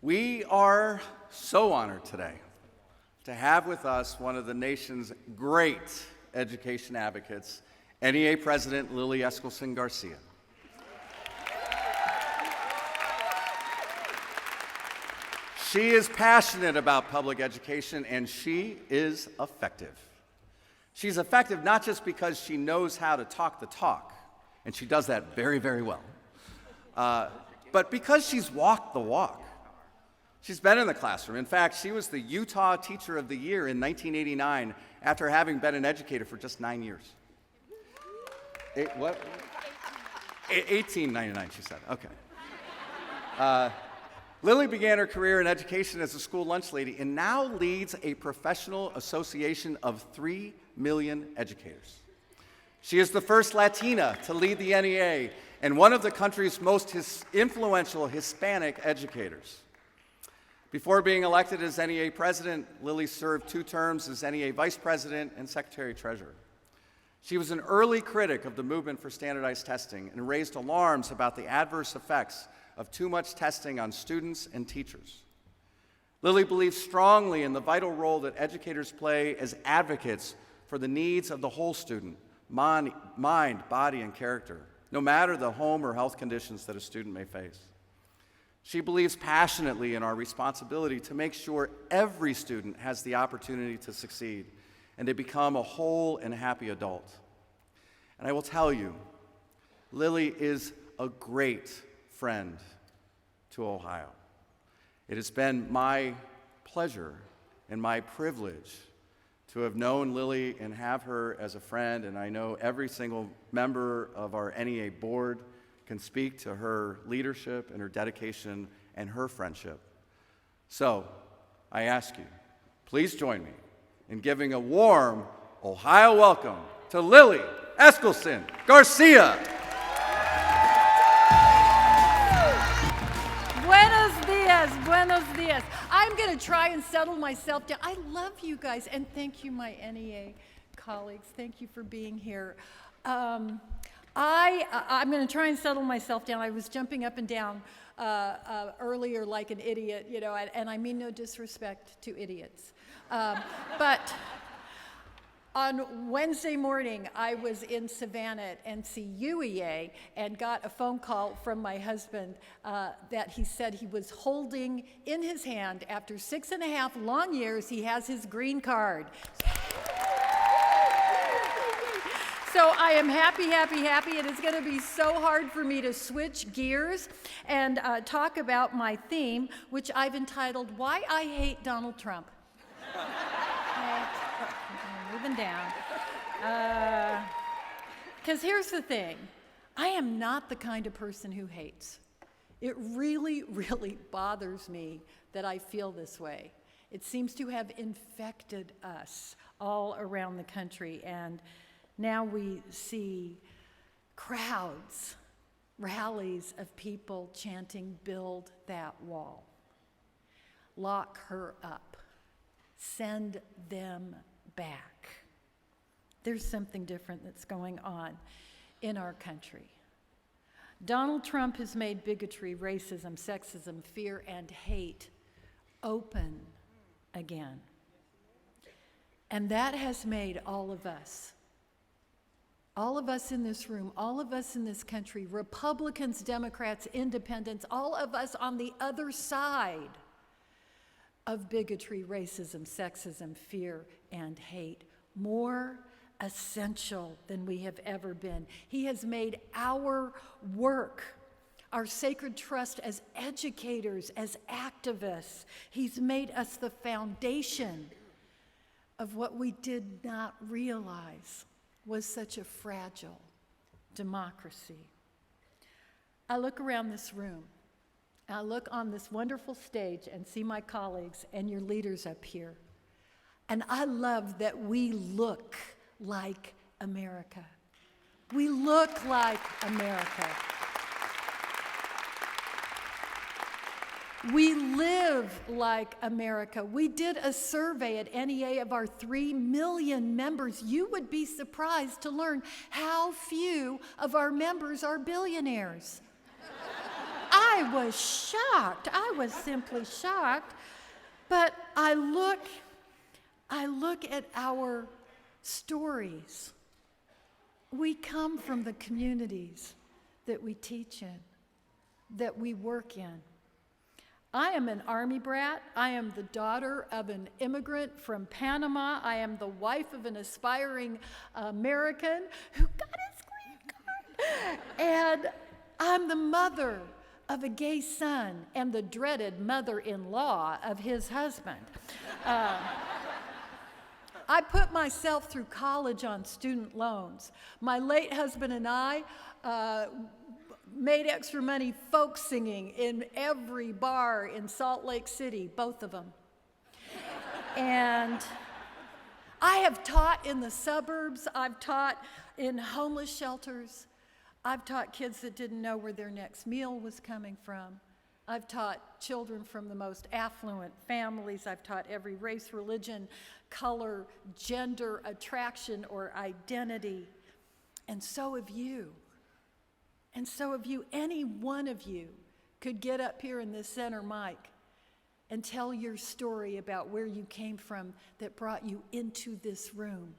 We are so honored today to have with us one of the nation's great education advocates, NEA President Lily Eskelsen Garcia. She is passionate about public education, and she is effective. She's effective not just because she knows how to talk the talk, and she does that very, very well, but because she's walked the walk. She's been in the classroom. In fact, she was the Utah Teacher of the Year in 1989 after having been an educator for just 9 years. 1899, she said. Okay. Lily began her career in education as a school lunch lady and now leads a professional association of 3 million educators. She is the first Latina to lead the NEA and one of the country's most influential Hispanic educators. Before being elected as NEA President, Lily served 2 terms as NEA Vice President and Secretary-Treasurer. She was an early critic of the movement for standardized testing and raised alarms about the adverse effects of too much testing on students and teachers. Lily believes strongly in the vital role that educators play as advocates for the needs of the whole student, mind, body, and character, no matter the home or health conditions that a student may face. She believes passionately in our responsibility to make sure every student has the opportunity to succeed and to become a whole and happy adult. And I will tell you, Lily is a great friend to Ohio. It has been my pleasure and my privilege to have known Lily and have her as a friend, and I know every single member of our NEA board can speak to her leadership and her dedication and her friendship. So, I ask you, please join me in giving a warm Ohio welcome to Lily Eskelsen Garcia. Buenos dias, buenos dias. I'm going to try and settle myself down. I love you guys, and thank you, my NEA colleagues. Thank you for being here. I'm going to try and settle myself down. I was jumping up and down earlier like an idiot, you know, and I mean no disrespect to idiots. But on Wednesday morning, I was in Savannah at OEA and got a phone call from my husband that he said he was holding in his hand, after 6.5 long years, he has his green card. So I am happy. It is going to be so hard for me to switch gears and talk about my theme, which I've entitled, Why I Hate Donald Trump. Okay. Moving down. Because here's the thing. I am not the kind of person who hates. It really, really bothers me that I feel this way. It seems to have infected us all around the country, and now we see crowds, rallies of people chanting, "Build that wall. Lock her up. Send them back." There's something different that's going on in our country. Donald Trump has made bigotry, racism, sexism, fear, and hate open again. And that has made all of us in this room, all of us in this country, Republicans, Democrats, Independents, all of us on the other side of bigotry, racism, sexism, fear, and hate, more essential than we have ever been. He has made our work, our sacred trust as educators, as activists, he's made us the foundation of what we did not realize was such a fragile democracy. I look around this room, I look on this wonderful stage and see my colleagues and your leaders up here. And I love that we look like America. We look like America. We live like America. We did a survey at NEA of our 3 million members. You would be surprised to learn how few of our members are billionaires. I I was shocked. I was simply shocked. But I look at our stories. We come from the communities that we teach in, that we work in. I am an Army brat. I am the daughter of an immigrant from Panama. I am the wife of an aspiring American who got his green card. And I'm the mother of a gay son and the dreaded mother-in-law of his husband. I put myself through college on student loans. My late husband and I made extra money folk singing in every bar in Salt Lake City, both of them. And I have taught in the suburbs. I've taught in homeless shelters. I've taught kids that didn't know where their next meal was coming from. I've taught children from the most affluent families. I've taught every race, religion, color, gender, attraction, or identity. And so have you. And so have you. Any one of you could get up here in this center mic and tell your story about where you came from that brought you into this room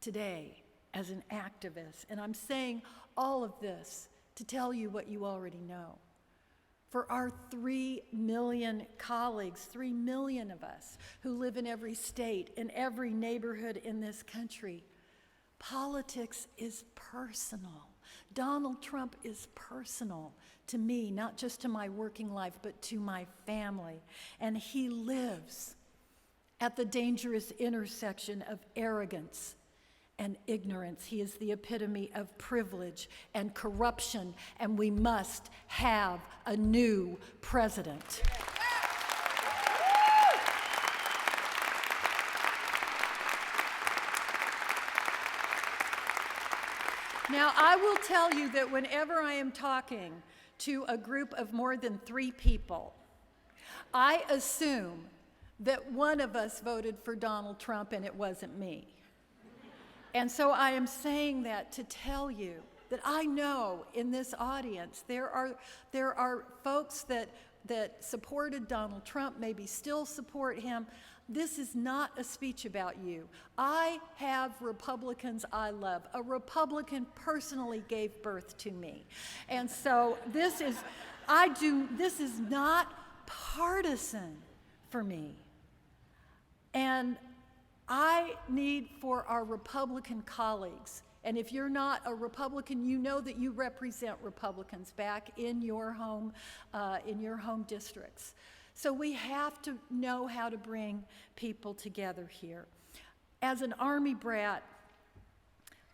today as an activist. And I'm saying all of this to tell you what you already know. For our 3 million colleagues, 3 million of us who live in every state, in every neighborhood in this country, politics is personal. Donald Trump is personal to me, not just to my working life, but to my family. And he lives at the dangerous intersection of arrogance and ignorance. He is the epitome of privilege and corruption, and we must have a new president. Now, I will tell you that whenever I am talking to a group of more than 3 people, I assume that one of us voted for Donald Trump and it wasn't me. And so I am saying that to tell you that I know in this audience there are folks that supported Donald Trump, maybe still support him. This is not a speech about you. I have Republicans I love. A Republican personally gave birth to me. And so this is not partisan for me. And I need for our Republican colleagues, and if you're not a Republican, you know that you represent Republicans back in your home districts. So we have to know how to bring people together here. As an Army brat,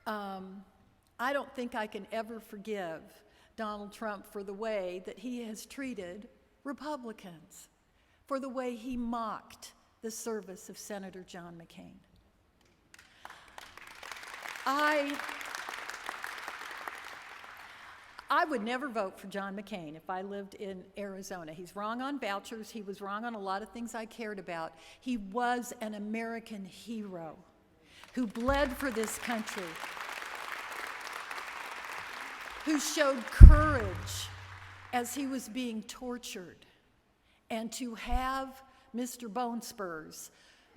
I don't think I can ever forgive Donald Trump for the way that he has treated Republicans, for the way he mocked the service of Senator John McCain. I would never vote for John McCain if I lived in Arizona. He's wrong on vouchers. He was wrong on a lot of things I cared about. He was an American hero who bled for this country, who showed courage as he was being tortured. And to have Mr. Bone Spurs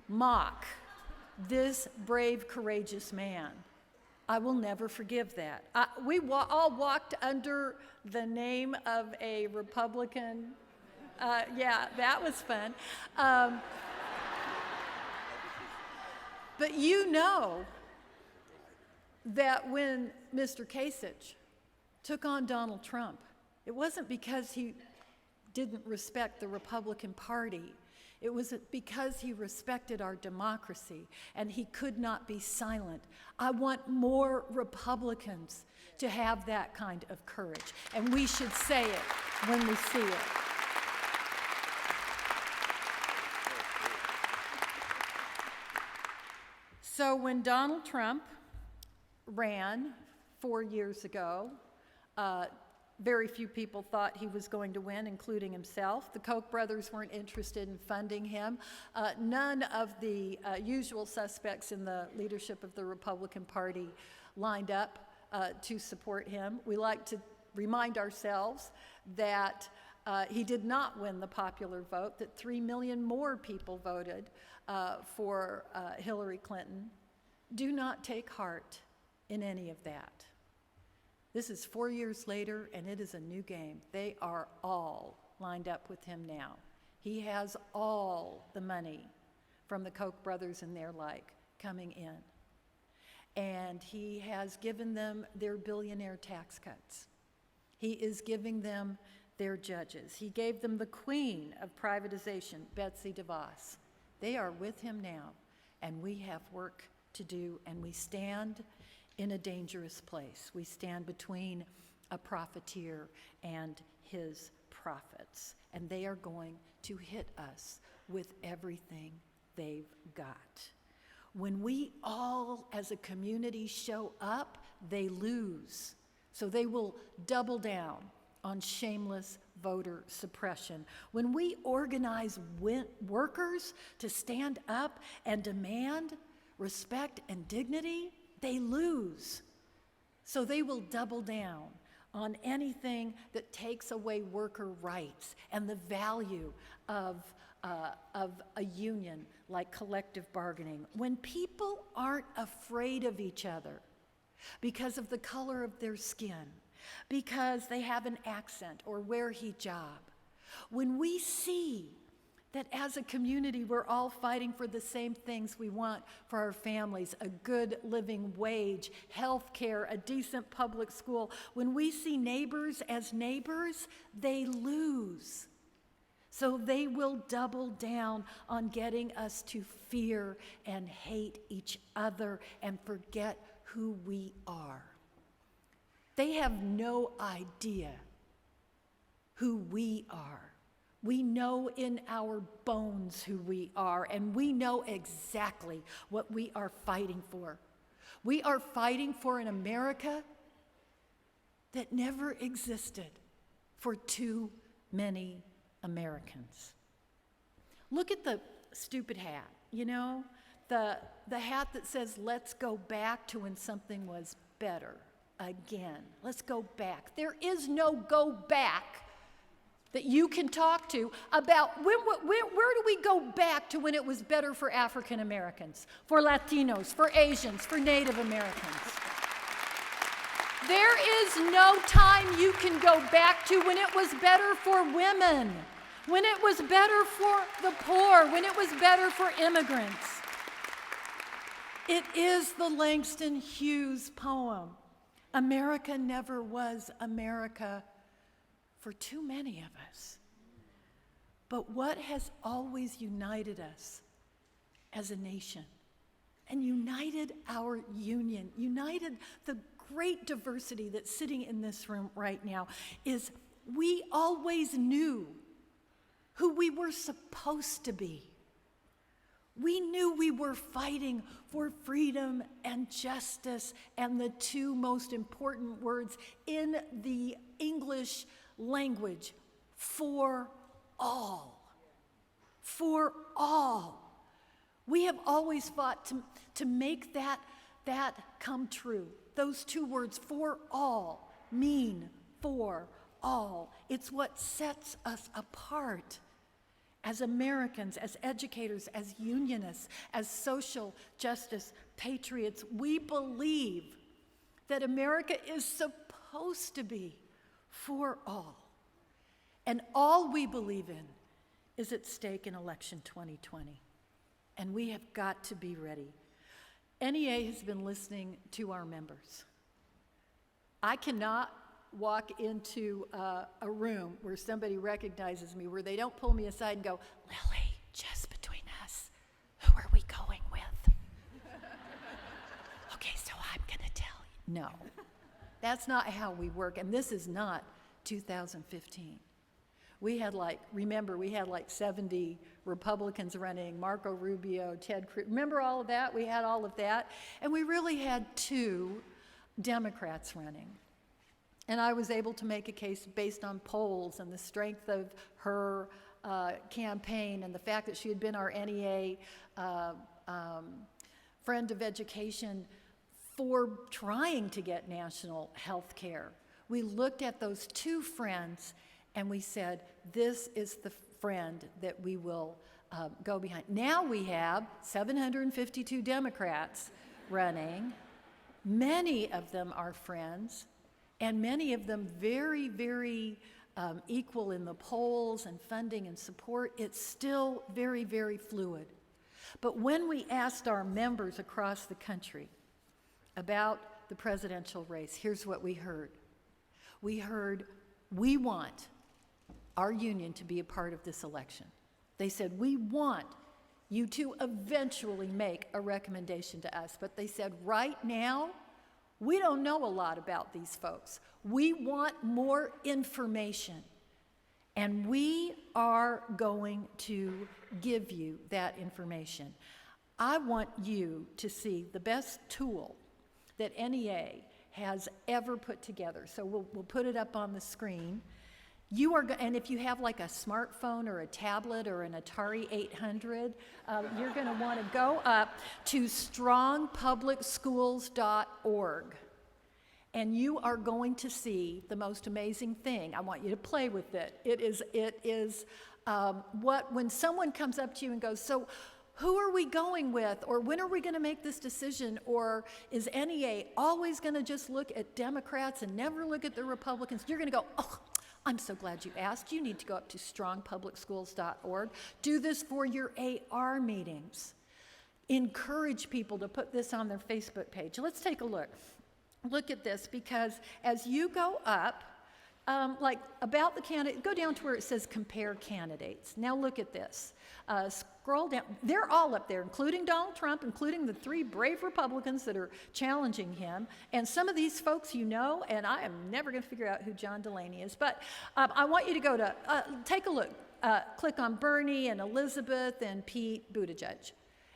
mock this brave, courageous man, I will never forgive that. We all walked under the name of a Republican. Yeah, that was fun. But you know that when Mr. Kasich took on Donald Trump, it wasn't because he didn't respect the Republican Party. It was because he respected our democracy, and he could not be silent. I want more Republicans to have that kind of courage, and we should say it when we see it. So when Donald Trump ran 4 years ago, very few people thought he was going to win, including himself. The Koch brothers weren't interested in funding him. None of the usual suspects in the leadership of the Republican Party lined up to support him. We like to remind ourselves that He did not win the popular vote, that 3 million more people voted for Hillary Clinton. Do not take heart in any of that. This is 4 years later, and it is a new game. They are all lined up with him now. He has all the money from the Koch brothers and their like coming in. And he has given them their billionaire tax cuts. He is giving them their judges. He gave them the queen of privatization, Betsy DeVos. They are with him now, and we have work to do, and we stand in a dangerous place. We stand between a profiteer and his profits, and they are going to hit us with everything they've got. When we all as a community show up, they lose. So they will double down on shameless voter suppression. When we organize workers to stand up and demand respect and dignity, they lose. So they will double down on anything that takes away worker rights and the value of a union like collective bargaining. When people aren't afraid of each other because of the color of their skin, because they have an accent or wear hijab, when we see that as a community we're all fighting for the same things we want for our families, a good living wage, health care, a decent public school, when we see neighbors as neighbors, they lose. So they will double down on getting us to fear and hate each other and forget who we are. They have no idea who we are. We know in our bones who we are, and we know exactly what we are fighting for. We are fighting for an America that never existed for too many Americans. Look at the stupid hat, you know, the hat that says, let's go back to when something was better again. Let's go back. There is no go back that you can talk to about where do we go back to when it was better for African Americans, for Latinos, for Asians, for Native Americans. There is no time you can go back to when it was better for women, when it was better for the poor, when it was better for immigrants. It is the Langston Hughes poem. America never was America for too many of us. But what has always united us as a nation and united our union, united the great diversity that's sitting in this room right now, is we always knew who we were supposed to be. We knew we were fighting for freedom and justice, and the two most important words in the English language, for all. For all. We have always fought to make that come true. Those two words, for all, mean for all. It's what sets us apart as Americans, as educators, as unionists, as social justice patriots. We believe that America is supposed to be for all. And all we believe in is at stake in election 2020. And we have got to be ready. NEA has been listening to our members. I cannot walk into a room where somebody recognizes me, where they don't pull me aside and go, Lily, just between us, who are we going with? Okay, so I'm gonna tell you. No, that's not how we work, and this is not 2015. We had like 70 Republicans running, Marco Rubio, Ted Cruz. Remember all of that? We had all of that. And we really had 2 Democrats running. And I was able to make a case based on polls and the strength of her campaign and the fact that she had been our NEA friend of education for trying to get national health care. We looked at those 2 friends And we said, this is the friend that we will go behind. Now we have 752 Democrats running. Many of them are friends, and many of them very, very equal in the polls and funding and support. It's still very, very fluid. But when we asked our members across the country about the presidential race, here's what we heard. We heard, we want our union to be a part of this election. They said, we want you to eventually make a recommendation to us. But they said, right now, we don't know a lot about these folks. We want more information. And we are going to give you that information. I want you to see the best tool that NEA has ever put together. So we'll put it up on the screen. And if you have like a smartphone or a tablet or an Atari 800, you're going to want to go up to strongpublicschools.org. And you are going to see the most amazing thing. I want you to play with it. It is when someone comes up to you and goes, so who are we going with? Or when are we going to make this decision? Or is NEA always going to just look at Democrats and never look at the Republicans? You're going to go, oh, I'm so glad you asked. You need to go up to strongpublicschools.org. Do this for your AR meetings. Encourage people to put this on their Facebook page. Let's take a look. Look at this, because as you go up, like about the candidate, go down to where it says compare candidates. Now look at this. Scroll down. They're all up there, including Donald Trump, including the 3 brave Republicans that are challenging him. And some of these folks you know, and I am never going to figure out who John Delaney is. But I want you to go to, take a look. Click on Bernie and Elizabeth and Pete Buttigieg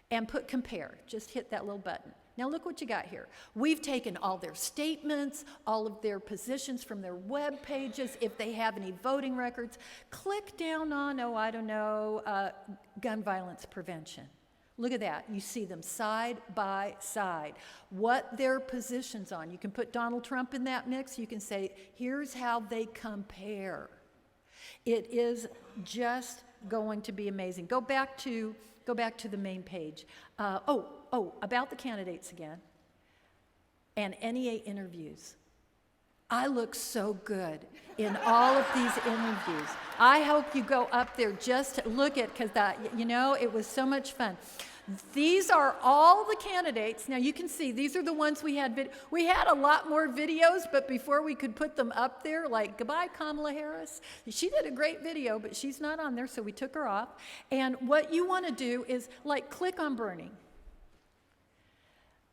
and put compare. Just hit that little button. Now look what you got here. We've taken all their statements, all of their positions from their web pages, if they have any voting records. Click down on, gun violence prevention. Look at that. You see them side by side. What their positions on. You can put Donald Trump in that mix. You can say, here's how they compare. It is just going to be amazing. Go back to the main page. About the candidates again. And NEA interviews. I look so good in all of these interviews. I hope you go up there just to look at, because it was so much fun. These are all the candidates. Now you can see these are the ones we had. We had a lot more videos, but before we could put them up there, like goodbye Kamala Harris. She did a great video, but she's not on there, so we took her off. And what you want to do is click on Bernie.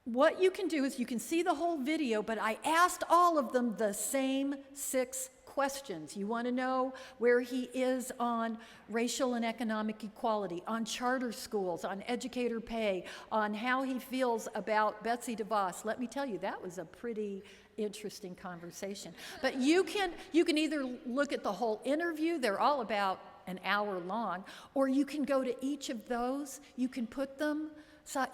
What you can do is you can see the whole video, but I asked all of them the same 6 questions. You want to know where he is on racial and economic equality, on charter schools, on educator pay, on how he feels about Betsy DeVos. Let me tell you, that was a pretty interesting conversation. But you can either look at the whole interview, they're all about an hour long, or you can go to each of those, you can put them,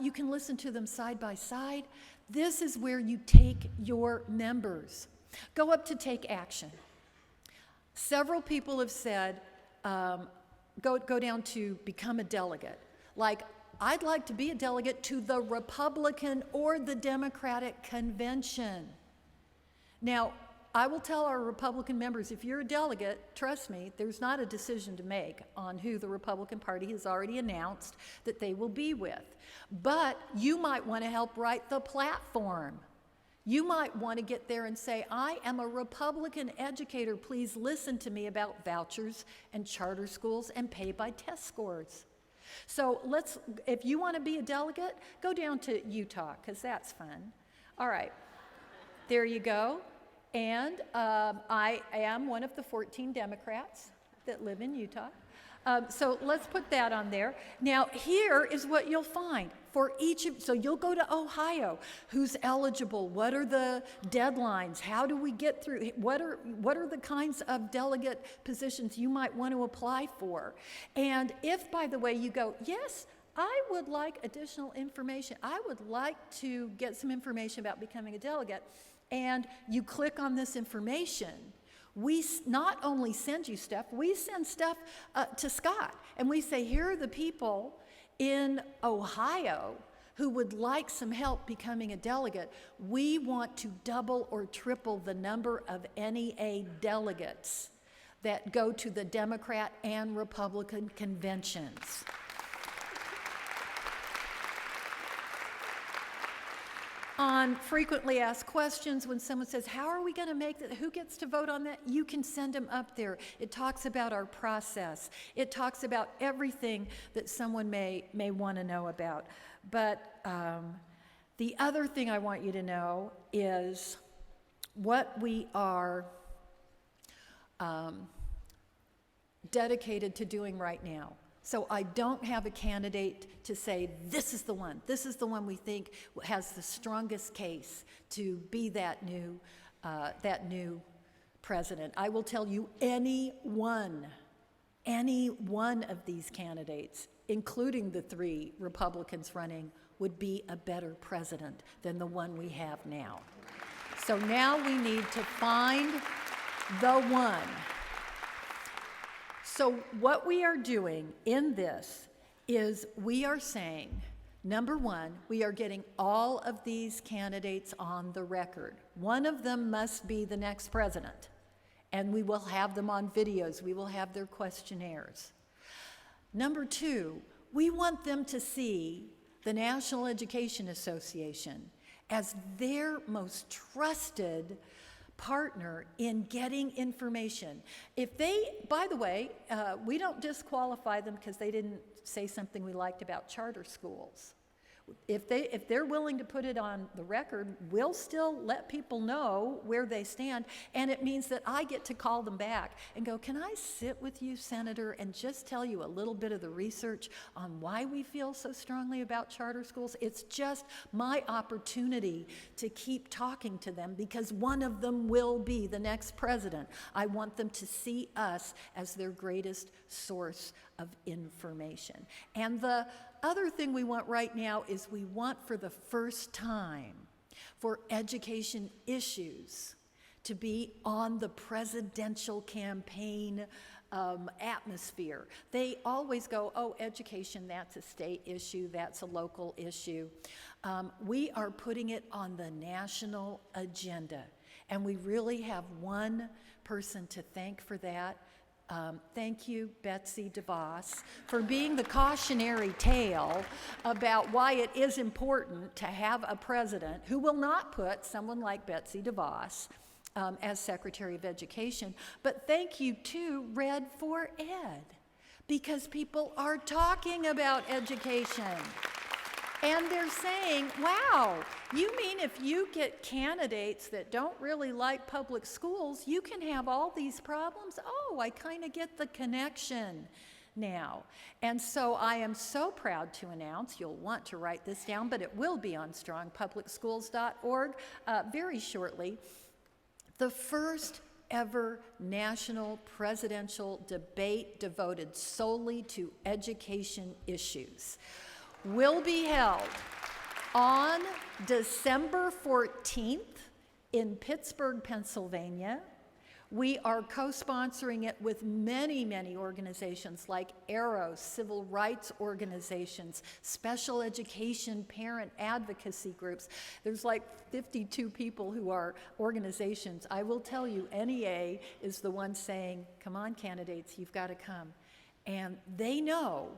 you can listen to them side by side. This is where you take your members. Go up to take action. Several people have said, go down to become a delegate. Like, I'd like to be a delegate to the Republican or the Democratic convention. Now, I will tell our Republican members, if you're a delegate, trust me, there's not a decision to make on who the Republican Party has already announced that they will be with. But you might want to help write the platform. You might want to get there and say, I am a Republican educator. Please listen to me about vouchers and charter schools and pay by test scores. So if you want to be a delegate, go down to Utah, because that's fun. All right, there you go. And I am one of the 14 Democrats that live in Utah. So let's put that on there. Now, here is what you'll find for so you'll go to Ohio. Who's eligible? What are the deadlines? How do we get through? What are the kinds of delegate positions you might want to apply for? And if, by the way, you go, yes, I would like additional information. I would like to get some information about becoming a delegate. And you click on this information. not only send you stuff, we send stuff to Scott. And we say, here are the people in Ohio who would like some help becoming a delegate. We want to double or triple the number of NEA delegates that go to the Democrat and Republican conventions. On frequently asked questions, when someone says, how are we going to make that? Who gets to vote on that? You can send them up there. It talks about our process. It talks about everything that someone may want to know about. But the other thing I want you to know is what we are dedicated to doing right now. So I don't have a candidate to say, this is the one we think has the strongest case to be that new president. I will tell you any one of these candidates, including the 3 Republicans running, would be a better president than the one we have now. So now we need to find the one. So what we are doing in this is we are saying, number one, we are getting all of these candidates on the record. One of them must be the next president, and we will have them on videos. We will have their questionnaires. Number two, we want them to see the National Education Association as their most trusted partner in getting information. If they, by the way, we don't disqualify them because they didn't say something we liked about charter schools. If they're willing to put it on the record, we'll still let people know where they stand, and it means that I get to call them back and go, can I sit with you, Senator, and just tell you a little bit of the research on why we feel so strongly about charter schools? It's just my opportunity to keep talking to them because one of them will be the next president. I want them to see us as their greatest source of information. And the other thing we want right now is we want for the first time for education issues to be on the presidential campaign atmosphere. They always go, oh, education, that's a state issue, that's a local issue. We are putting it on the national agenda, and we really have one person to thank for that. Thank you, Betsy DeVos, for being the cautionary tale about why it is important to have a president who will not put someone like Betsy DeVos as Secretary of Education. But thank you, too, Red for Ed, because people are talking about education. And they're saying, wow, you mean if you get candidates that don't really like public schools, you can have all these problems? Oh, I kind of get the connection now. And so I am so proud to announce, you'll want to write this down, but it will be on strongpublicschools.org very shortly, the first ever national presidential debate devoted solely to education issues will be held on December 14th in Pittsburgh, Pennsylvania. We are co-sponsoring it with many, many organizations like ARROW, civil rights organizations, special education parent advocacy groups. There's like 52 people who are organizations. I will tell you, NEA is the one saying, come on, candidates, you've got to come. And they know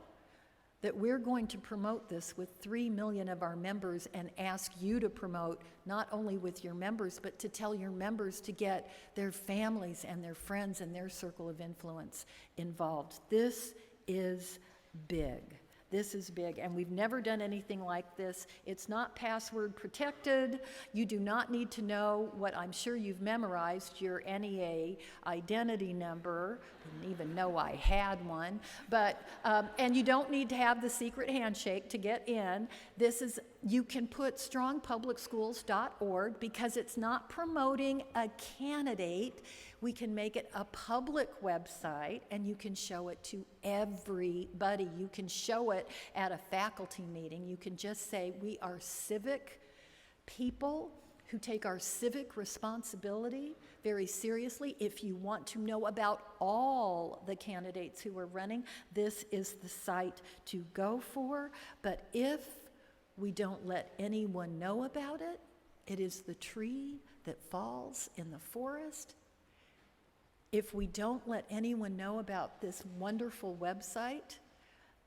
that we're going to promote this with 3 million of our members and ask you to promote not only with your members, but to tell your members to get their families and their friends and their circle of influence involved. This is big. This is big, and we've never done anything like this. It's not password protected. You do not need to know what I'm sure you've memorized, your NEA identity number. Didn't even know I had one. But, and you don't need to have the secret handshake to get in. This is, you can put strongpublicschools.org because it's not promoting a candidate. We can make it a public website, and you can show it to everybody. You can show it at a faculty meeting. You can just say, we are civic people who take our civic responsibility very seriously. If you want to know about all the candidates who are running, this is the site to go for. But if we don't let anyone know about it, it is the tree that falls in the forest. If we don't let anyone know about this wonderful website,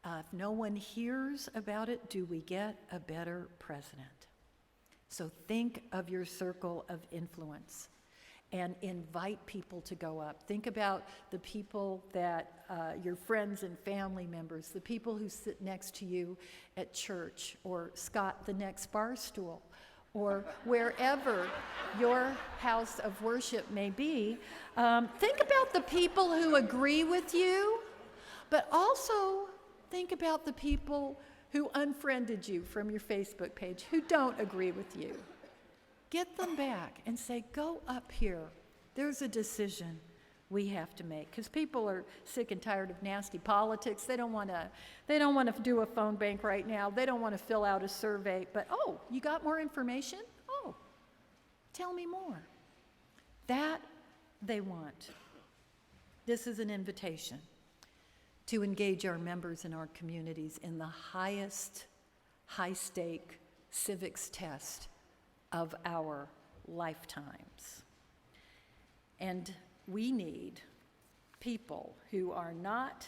if no one hears about it, do we get a better president? So think of your circle of influence and invite people to go up. Think about the people that, your friends and family members, the people who sit next to you at church, or Scott, the next bar stool, or wherever your house of worship may be. Think about the people who agree with you, but also think about the people who unfriended you from your Facebook page, who don't agree with you. Get them back and say, go up here. There's a decision we have to make, because people are sick and tired of nasty politics. They don't want to do a phone bank right now. They don't want to fill out a survey. But, oh, you got more information? Oh, tell me more. That they want. This is an invitation to engage our members in our communities in the highest high-stake civics test of our lifetimes. And we need people who are not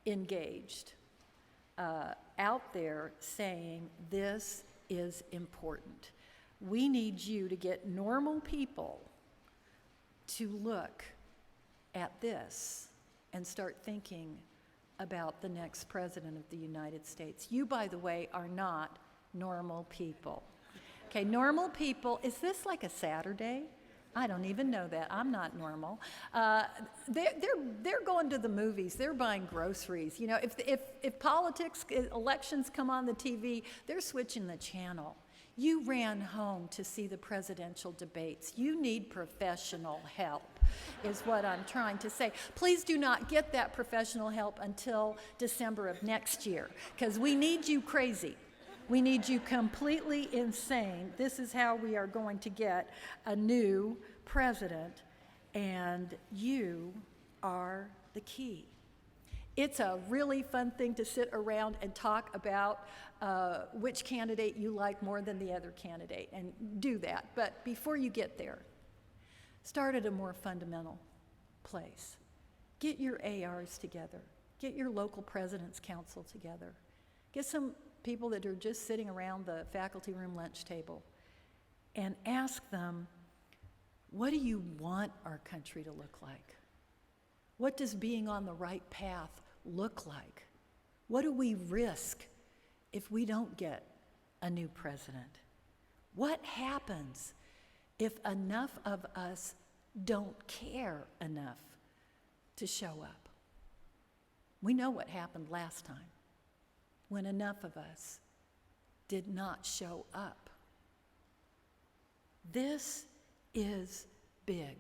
engaged out there saying this is important. We need you to get normal people to look at this and start thinking about the next president of the United States. You, by the way, are not normal people. Okay, normal people, is this like a Saturday? I don't even know that. I'm not normal. They're going to the movies. They're buying groceries. You know, if politics, elections come on the TV, they're switching the channel. You ran home to see the presidential debates. You need professional help, is what I'm trying to say. Please do not get that professional help until December of next year, because we need you crazy. We need you completely insane. This is how we are going to get a new president, and you are the key. It's a really fun thing to sit around and talk about which candidate you like more than the other candidate, and do that. But before you get there, start at a more fundamental place. Get your ARs together. Get your local president's council together. Get some people that are just sitting around the faculty room lunch table and ask them, what do you want our country to look like? What does being on the right path look like? What do we risk if we don't get a new president? What happens if enough of us don't care enough to show up? We know what happened last time, when enough of us did not show up. This is big.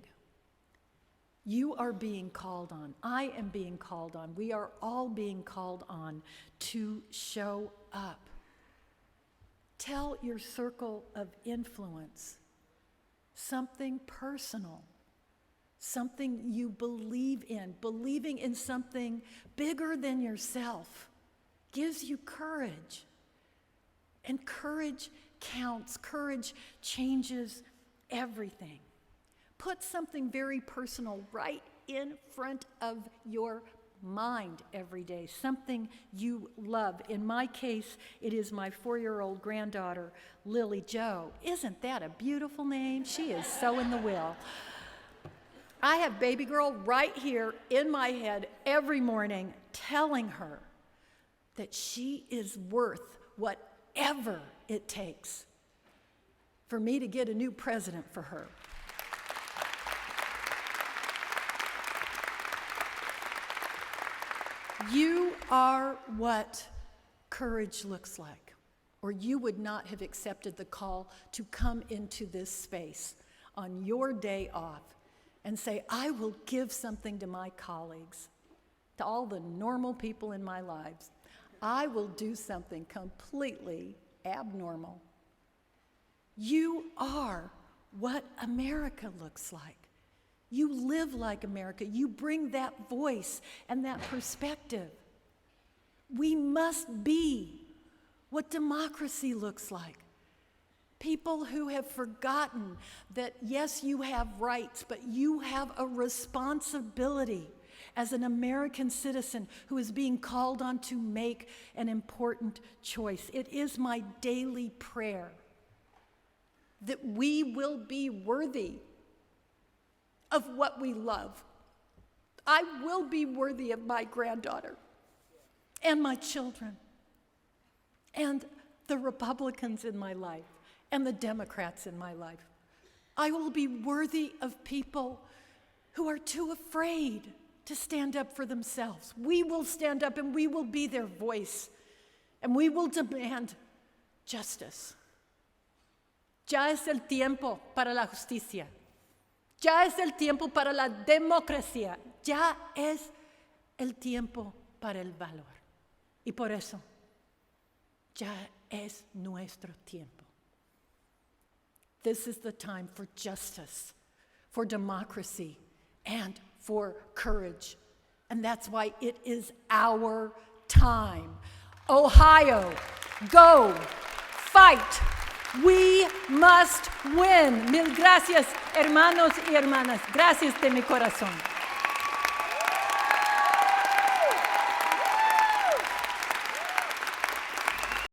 You are being called on. I am being called on. We are all being called on to show up. Tell your circle of influence something personal, something you believe in. Believing in something bigger than yourself gives you courage. And courage counts. Courage changes everything. Put something very personal right in front of your mind every day, something you love. In my case, it is my 4-year-old granddaughter, Lily Jo. Isn't that a beautiful name? She is so in the will. I have baby girl right here in my head every morning telling her that she is worth whatever it takes for me to get a new president for her. You are what courage looks like, or you would not have accepted the call to come into this space on your day off and say, I will give something to my colleagues, to all the normal people in my lives. I will do something completely abnormal. You are what America looks like. You live like America. You bring that voice and that perspective. We must be what democracy looks like. People who have forgotten that, yes, you have rights, but you have a responsibility as an American citizen who is being called on to make an important choice. It is my daily prayer that we will be worthy of what we love. I will be worthy of my granddaughter and my children and the Republicans in my life and the Democrats in my life. I will be worthy of people who are too afraid to stand up for themselves. We will stand up and we will be their voice, and we will demand justice. Ya es el tiempo para la justicia. Ya es el tiempo para la democracia. Ya es el tiempo para el valor. Y por eso, ya es nuestro tiempo. This is the time for justice, for democracy, and for courage. And that's why it is our time. Ohio, go, fight. We must win. Mil gracias, hermanos y hermanas. Gracias de mi corazón.